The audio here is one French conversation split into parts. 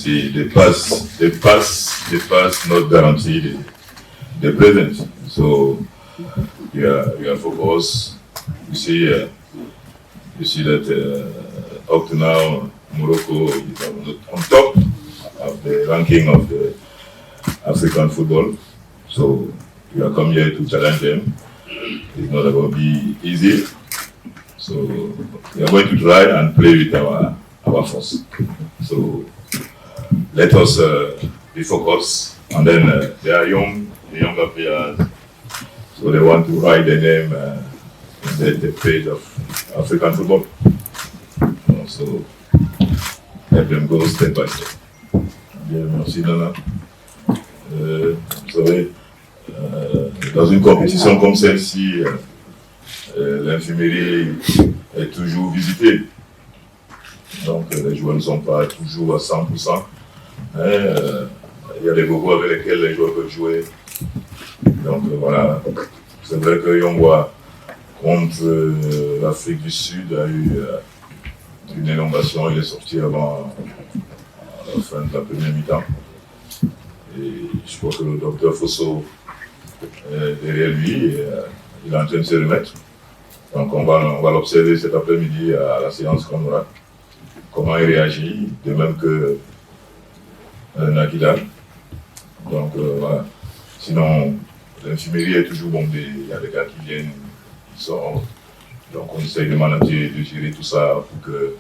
see, the past not guarantee the present. So we are focused. You see that up to now, Morocco is on top of the ranking of the African football. So we are come here to challenge them. It's not going to be easy. So we are going to try and play with our force. So let us be focused. And then they are younger players. So they want to write their name in the page of African football. So help them go step by step. Bien, merci Nana. Vous savez, dans une compétition comme celle-ci, l'infirmerie est toujours visitée. Donc les joueurs ne sont pas toujours à 100%. Mais il y a des bobos avec lesquels les joueurs peuvent jouer. Donc voilà, c'est vrai que Yongwa contre l'Afrique du Sud a eu une élongation, il est sorti avant la fin de la première mi-temps. Et je crois que le docteur Fosso est derrière lui et il est en train de se remettre. Donc on va l'observer cet après-midi à la séance qu'on aura. Comment il réagit, de même que Nakida. Donc voilà. Sinon, l'infirmerie est toujours bombée. Il y a des gars qui viennent, qui sortent. Donc on essaye de manager, de gérer tout ça pour que,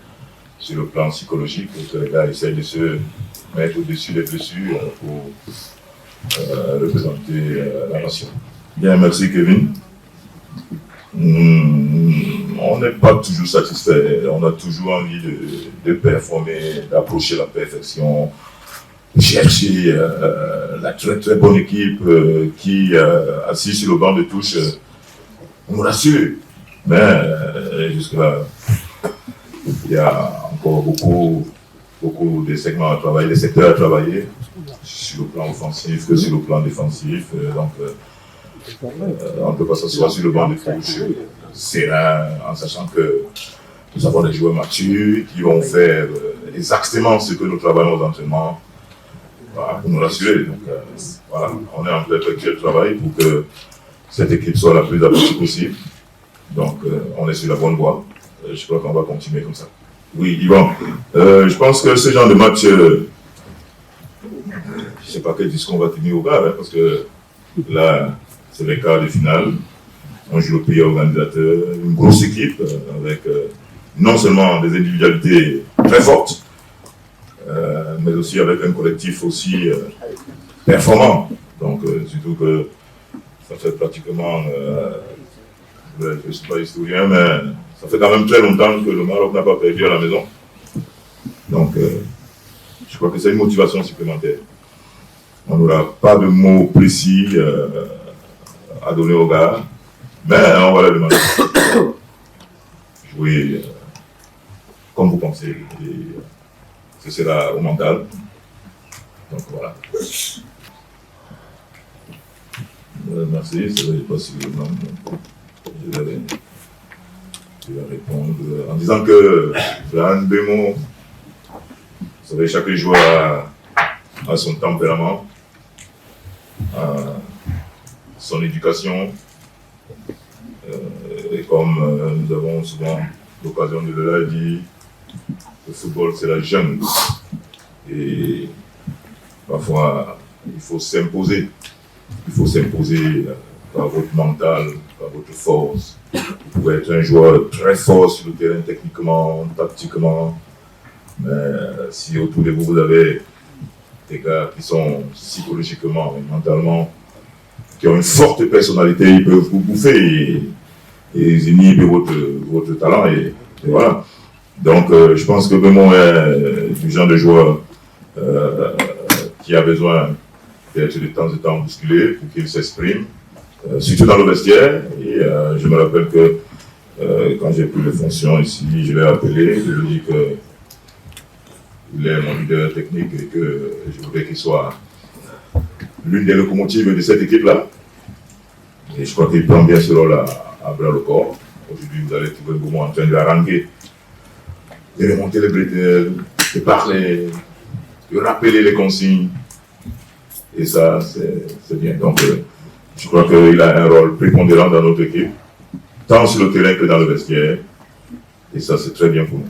sur le plan psychologique, que les gars essayent de se mettre au-dessus des blessures pour représenter la nation. Bien, merci Kevin. On n'est pas toujours satisfait, on a toujours envie de performer, d'approcher la perfection, de chercher la très très bonne équipe qui, assise sur le banc de touche, nous rassure. Mais jusque-là, il y a encore beaucoup de segments à travailler, des secteurs à travailler, sur le plan offensif que sur le plan défensif. Donc, on ne peut pas s'asseoir sur le banc de touche serein, en sachant que nous avons des joueurs matures qui vont faire exactement ce que nous travaillons aux entraînements, voilà, pour nous rassurer. Donc, voilà, on est en train de travail pour que cette équipe soit la plus aboutie possible. Donc, on est sur la bonne voie. Je crois qu'on va continuer comme ça. Oui, Yvan, je pense que ce genre de match, je ne sais pas quel discours on va tenir au gars, hein, parce que là, c'est les quarts de finale. On joue le pays organisateur, une grosse équipe avec non seulement des individualités très fortes, mais aussi avec un collectif aussi performant. Donc, surtout que ça fait pratiquement, je ne suis pas historien, mais ça fait quand même très longtemps que le Maroc n'a pas perdu à la maison. Donc, je crois que c'est une motivation supplémentaire. On n'aura pas de mots précis à donner aux gars, mais on va leur demander jouer comme vous pensez. Et ce sera au mental. Donc voilà. Merci, je ne sais pas si je vais répondre en disant que un démon, vous savez, chaque joueur a son tempérament, son éducation, et comme nous avons souvent l'occasion de le dire, le football c'est la jungle, et parfois il faut s'imposer par votre mental, par votre force. Vous pouvez être un joueur très fort sur le terrain techniquement, tactiquement, mais si autour de vous, vous avez des gars qui sont psychologiquement et mentalement, qui ont une forte personnalité, ils peuvent vous bouffer et ils inhibent votre talent et voilà. Donc je pense que Bémon est du genre de joueur qui a besoin d'être de temps en temps bousculé pour qu'il s'exprime, surtout dans le vestiaire. Et je me rappelle que quand j'ai pris les fonctions ici, je l'ai appelé, je lui ai dit que il est mon leader technique et que je voudrais qu'il soit l'une des locomotives de cette équipe-là. Et je crois qu'il prend bien ce rôle à bras le corps. Aujourd'hui, vous allez trouver beaucoup en train de haranguer, de remonter les brides, de parler, de rappeler les consignes. Et ça, c'est bien. Donc, je crois qu'il a un rôle prépondérant dans notre équipe, tant sur le terrain que dans le vestiaire. Et ça, c'est très bien pour nous.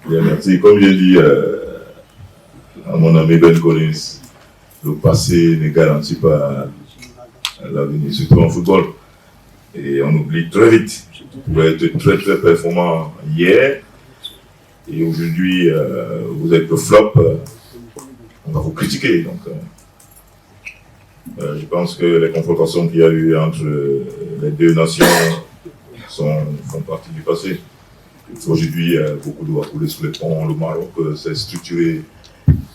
Bien, merci. Comme j'ai dit à mon ami Ben Collins, le passé ne garantit pas l'avenir, surtout en football. Et on oublie très vite. Vous pouvez être très très performant hier, et aujourd'hui vous êtes le flop, on va vous critiquer. Donc, je pense que les confrontations qu'il y a eu entre les deux nations font partie du passé. Aujourd'hui, beaucoup d'eau a coulé sous les ponts. Le Maroc s'est structuré.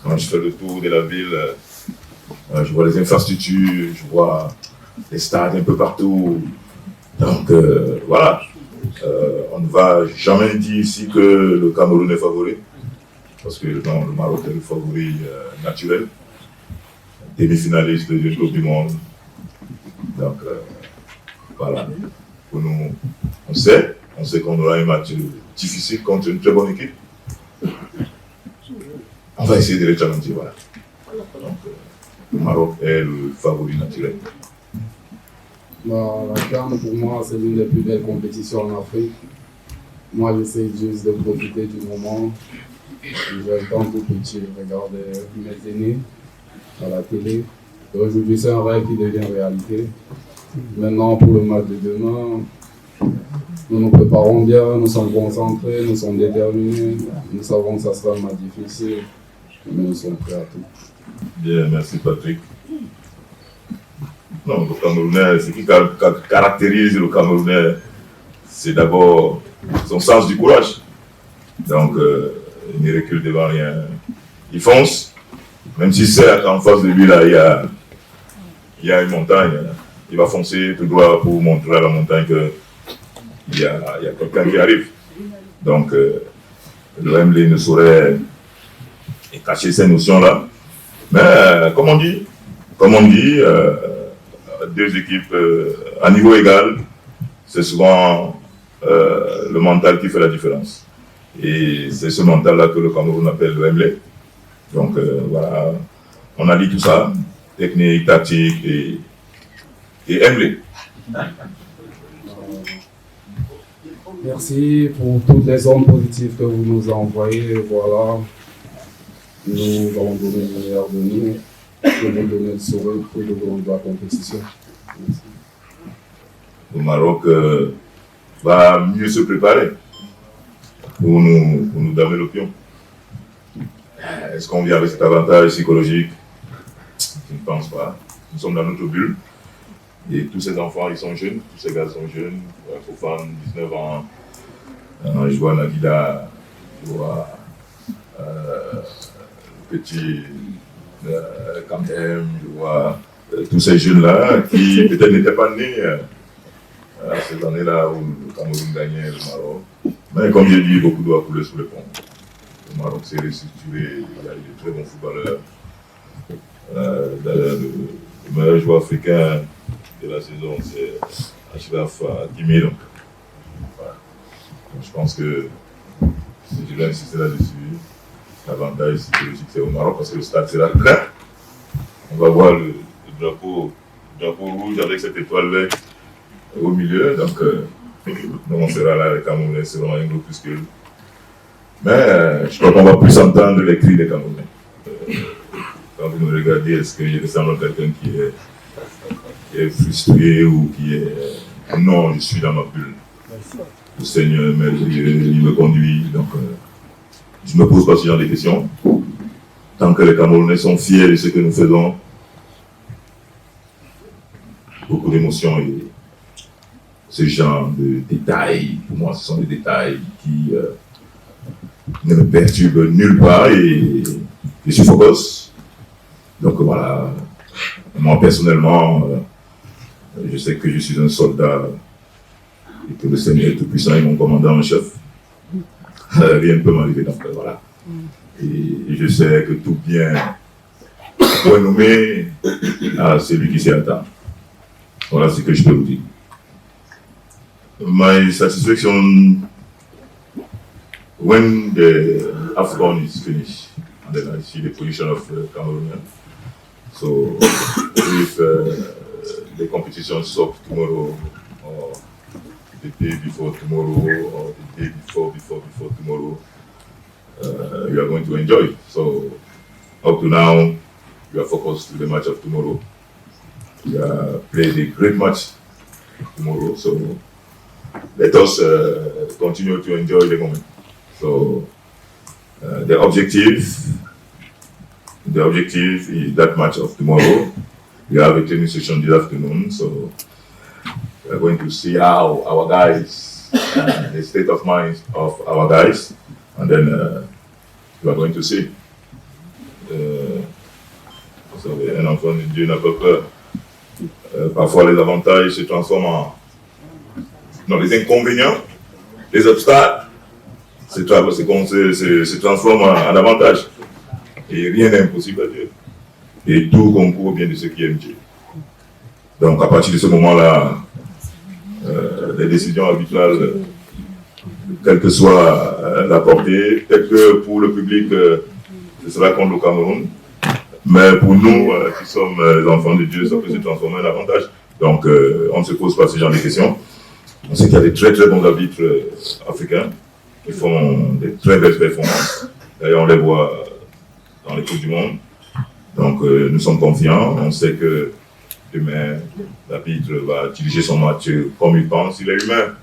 Quand je fais le tour de la ville, je vois les infrastructures, je vois les stades un peu partout. Donc voilà, on ne va jamais dire ici que le Cameroun est favori, parce que non, le Maroc est le favori naturel, demi-finaliste de Coupe du Monde. Donc voilà, pour nous, on sait qu'on aura un match difficile contre une très bonne équipe. On va essayer de les challenger, voilà. Donc le Maroc est le favori naturel. La CAN, pour moi, c'est l'une des plus belles compétitions en Afrique. Moi, j'essaie juste de profiter du moment. J'ai le temps tout petit, je regarde mes aînés à la télé. Et aujourd'hui, c'est un rêve qui devient réalité. Maintenant, pour le match de demain, nous nous préparons bien, nous sommes concentrés, nous sommes déterminés. Nous savons que ça sera un match difficile, mais nous sommes prêts à tout. Bien, merci Patrick. Non, le Camerounais, ce qui caractérise le Camerounais, c'est d'abord son sens du courage. Donc, il ne recule devant rien. Il fonce, même s'il sait qu'en face de lui, là, il y a une montagne. Il va foncer tout droit pour montrer à la montagne qu'il y a quelqu'un qui arrive. Donc, le MLE ne saurait cacher ces notions-là. Mais, comme on dit, deux équipes à niveau égal, c'est souvent le mental qui fait la différence. Et c'est ce mental-là que le Cameroun appelle le MLE. Donc voilà, on a dit tout ça, technique, tactique et MLE. Merci pour toutes les ondes positives que vous nous envoyez. Voilà, nous allons donner le meilleur de nous. Pour nous donner le sourire pour le long de la compétition. Merci. Le Maroc va mieux se préparer pour nous damer le pion. Est-ce qu'on vient avec cet avantage psychologique? Je ne pense pas. Nous sommes dans notre bulle. Et tous ces enfants, ils sont jeunes, tous ces gars sont jeunes. Fofane, 19 ans. Je vois Nagida, je vois le petit Kamdem, je vois tous ces jeunes-là qui peut-être n'étaient pas nés cette année-là où le Cameroun gagnait le Maroc. Mais comme j'ai dit, beaucoup d'eau a coulé sous les ponts. Le Maroc s'est restructuré, il y a eu de très bons footballeurs. Le meilleur joueur africain de la saison, c'est Achraf Hakimi. Donc, voilà. Donc, je pense que si je vais insister là-dessus, l'avantage psychologique, c'est au Maroc parce que le stade sera plein. On va voir le drapeau rouge avec cette étoile verte au milieu. Donc, on sera là, les Camerounais seront un groupuscule. Mais je crois qu'on va plus entendre les cris des Camerounais. Quand vous me regardez, est-ce que je ressemble à quelqu'un qui est frustré ou qui est... Non, je suis dans ma bulle. Le Seigneur, il me conduit. Donc, je ne me pose pas ce genre de questions. Tant que les Camerounais sont fiers de ce que nous faisons, beaucoup d'émotions et ce genre de détails, pour moi, ce sont des détails qui ne me perturbent nulle part et je suis focus. Donc voilà, moi personnellement, je sais que je suis un soldat et que le Seigneur est tout-puissant et mon commandant en chef. Rien ne peut m'arriver, donc voilà. Et je sais que tout bien renommé à celui qui s'y attend. Voilà ce que je peux vous dire. My satisfaction when the AFCON is finished, and then I see the position of Cameroon. So if the competition stops tomorrow, or the day before tomorrow, or the day before tomorrow, you are going to enjoy it. So up to now, we are focused to the match of tomorrow. We have played a great match tomorrow, so let us continue to enjoy the moment. So the objective is that match of tomorrow. We have a training session this afternoon, so we are going to see how our guys, the state of mind of our guys, and then we are going to see. Un enfant de Dieu n'a pas peur. Parfois les avantages se transforment en... Non, les inconvénients, les obstacles, se transforment en avantages. Et rien n'est impossible à Dieu. Et tout concourt bien de ceux qui aiment Dieu. Donc à partir de ce moment-là, les décisions arbitrales, quelle que soit la portée, peut-être que pour le public, ce sera contre le Cameroun. Mais pour nous, qui sommes les enfants de Dieu, ça peut se transformer en avantage. Donc, on ne se pose pas ce genre de questions. On sait qu'il y a des très très bons arbitres africains qui font des très belles performances. D'ailleurs, on les voit dans les Coupes du Monde. Donc, nous sommes confiants. On sait que demain, l'arbitre va diriger son match comme il pense. Il est humain.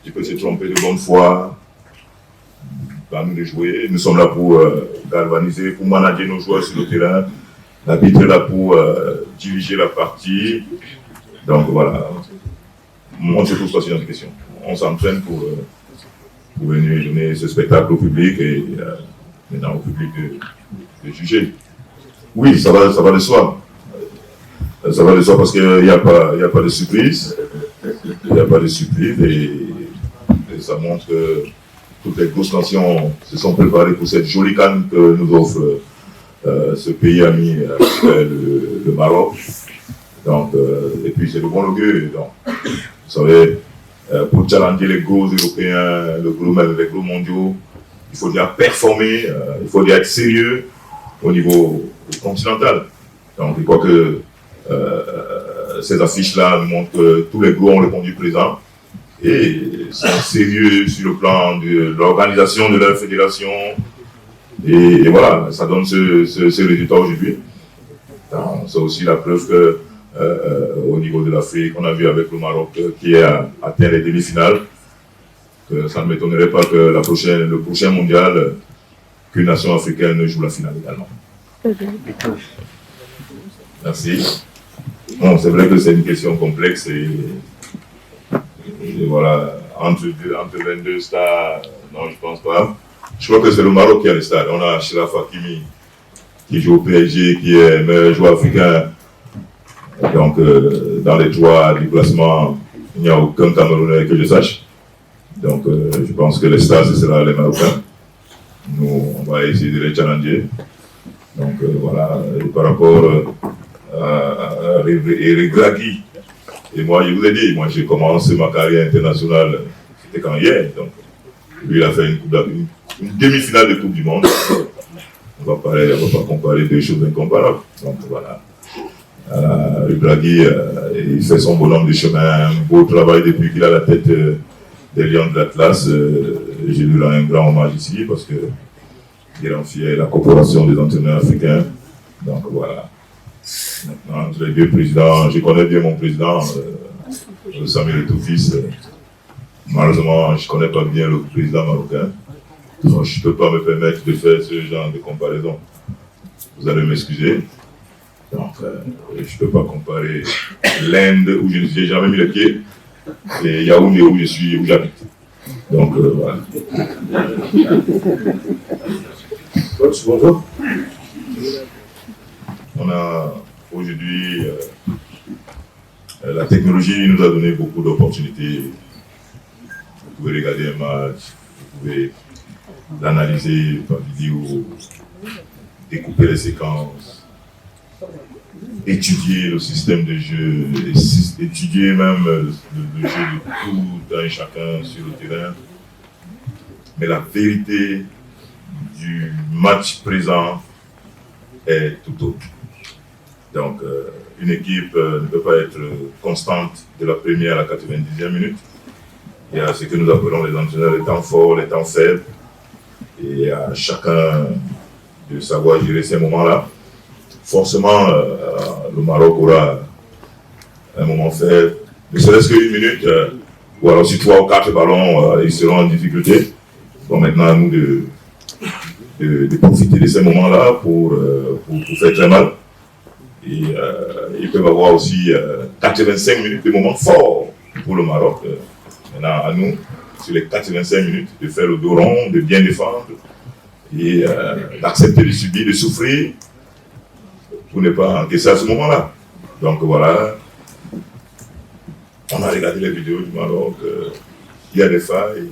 Il peut se tromper de bonne foi. À nous de jouer. Nous sommes là pour galvaniser, pour manager nos joueurs sur le terrain. L'arbitre est là pour diriger la partie. Donc voilà, on ne se pose pas sur cette question. On s'entraîne pour venir donner ce spectacle au public et maintenant au public de juger. Oui, ça va de soi. Ça va de soi parce qu'il n'y a pas de surprise. Il n'y a pas de surprise et ça montre que toutes les grosses nations se sont préparées pour cette jolie CAN que nous offre ce pays ami, le Maroc. Donc, et puis c'est de bon augure. Donc, vous savez, pour challenger les gros Européens, les gros mondiaux, il faut bien performer, il faut bien être sérieux au niveau continental. Donc, je crois que ces affiches-là nous montrent que tous les gros ont répondu présent et sont sérieux sur le plan de l'organisation de leur fédération. Et voilà, ça donne ce résultat aujourd'hui. C'est aussi la preuve que au niveau de l'Afrique, on a vu avec le Maroc qui a atteint les demi-finales, que ça ne m'étonnerait pas que le prochain mondial, qu'une nation africaine joue la finale également. Merci. Bon, c'est vrai que c'est une question complexe et voilà, entre 22 stars, non, je pense pas. Je crois que c'est le Maroc qui a les stars. On a Achraf Hakimi qui joue au PSG, qui est meilleur joueur africain. Donc, dans les 3 déplacements, il n'y a aucun Camerounais que je sache. Donc, je pense que les stars, ce sera les Marocains. Nous, on va essayer de les challenger. Donc, voilà. Et par rapport à Eric Draghi, et moi, je vous ai dit, moi, j'ai commencé ma carrière internationale, c'était quand hier. Donc, lui, il a fait une demi-finale de Coupe du Monde. On va pas comparer deux choses incomparables. Donc, voilà. Draghi, il fait son bonhomme de chemin, un beau travail depuis qu'il a la tête des Lions de l'Atlas. Je lui rends un grand hommage ici parce qu'il rend fier la corporation des entraîneurs africains. Donc voilà. Maintenant, entre les deux présidents, je connais bien mon président, Samuel Eto'o-Fils. Malheureusement, je ne connais pas bien le président marocain. Donc, je ne peux pas me permettre de faire ce genre de comparaison. Vous allez m'excuser. Donc, je ne peux pas comparer l'Inde où je n'ai jamais mis le pied et Yaoundé où j'habite. Donc, voilà. Bonjour. On a aujourd'hui, la technologie nous a donné beaucoup d'opportunités. Vous pouvez regarder un match, vous pouvez l'analyser par vidéo, découper les séquences, étudier le système de jeu, étudier même le jeu de tout un chacun sur le terrain. Mais la vérité, du match présent est tout autre. Donc, une équipe ne peut pas être constante de la première à la 90e minute. Il y a ce que nous appelons les entraîneurs les temps forts, les temps faibles. Et à chacun de savoir gérer ces moments-là. Forcément, le Maroc aura un moment faible. Ne serait-ce qu'une minute, ou alors si 3 ou 4 ballons, ils seront en difficulté. Bon, maintenant, à nous de profiter de ces moments-là pour faire très mal. Et ils peuvent avoir aussi 85 minutes de moments forts pour le Maroc. Maintenant, à nous, sur les 85 minutes, de faire le dos rond, de bien défendre et d'accepter de subir, de souffrir pour ne pas encaisser à ce moment-là. Donc voilà, on a regardé les vidéos du Maroc, il y a des failles.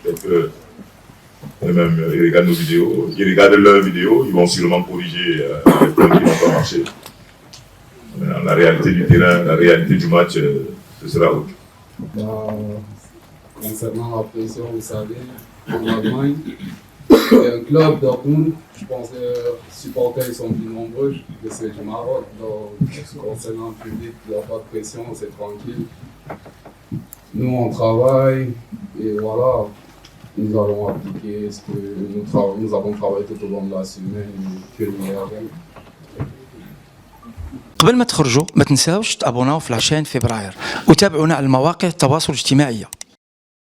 Peut-être que même ils regardent nos vidéos, ils regardent leurs vidéos, ils vont sûrement corriger les points qui n'ont pas marché. Maintenant, la réalité du terrain, la réalité du match, ce sera autre. Concernant la pression, vous savez, en Allemagne, il y a un club Dortmund, je pense que les supporters sont plus nombreux que ceux du Maroc. Donc, concernant le public, il n'y a pas de pression, c'est tranquille. Nous, on travaille et voilà, nous allons appliquer ce que nous avons travaillé tout au long de la semaine que le meilleur gagne. قبل ما تخرجوا ما تنساوش تابوناو في العشرين فبراير وتابعونا على المواقع التواصل الاجتماعي.